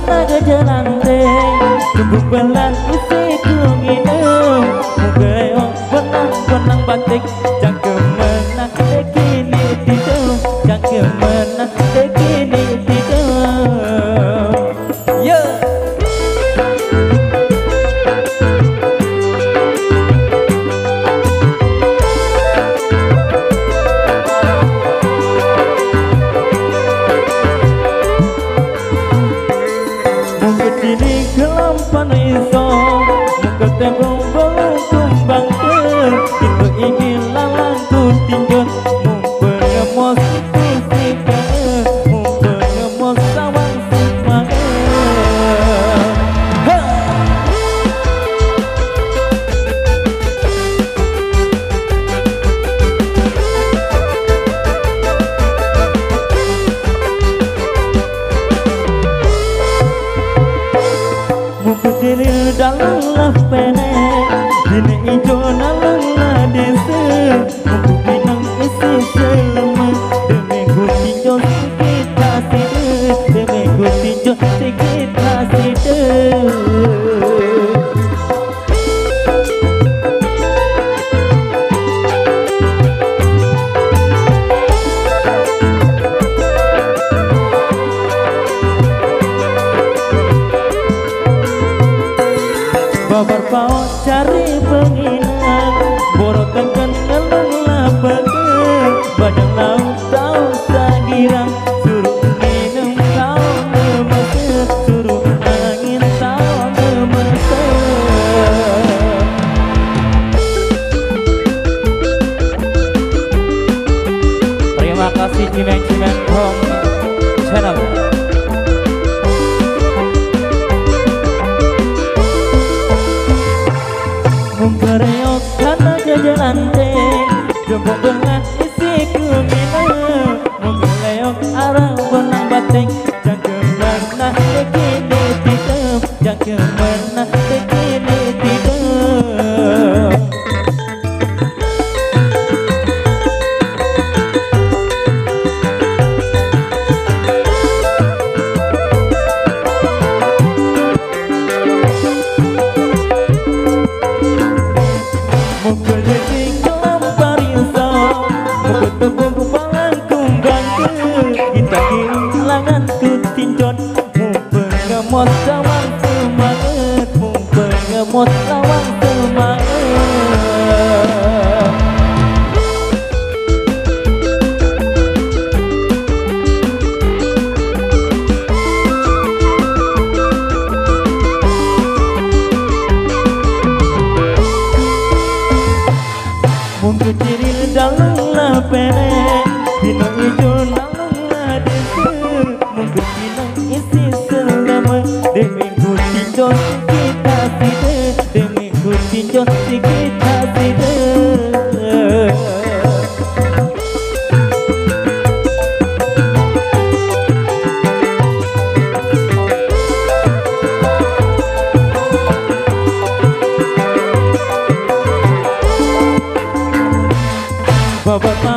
karena kejelanteng Tubuh belan isi minum Mugeo benang batik Jangke menang dekini tidur Jangke menang dekini tidur Yeah. Kini kelampan iso muka tembong belum tumbang ke itu ingin lalangku tinjau mumpengemos kusika mumpengemos sawang semangat Kecil dalam lah penek Dini ijo nalang lah desa Muku pinang isi selama Demi ku tinjau sikit kasih Demi ku tinjau sikit kasih Babar paut cari penginang Borokan keneleng lah betul Badang laut tahu sagirang Suruh minum tahu ngemeser Suruh angin tahu ngemeser Terima kasih Cimeng-Cimeng from channel Mengkereok karena kejelanteng Jempol belah isi minum Mengkereok arah benang batik Jangke menah dekini tidur Jangke menah dekini tidur Muka jadi kelampar yusa Muka tepung kumpalan kumbang ke Kita kehilangan ku tinjot Mumpeng ngemot lawang semangat Mumpeng ngemot lawang semangat Mungkin ciril dalam lah penek Bina ijo nalang lah desa Mungkin pinang isi selama Demi ku tinjau sikit kasih Demi ku tinjau sikit kasih Bapak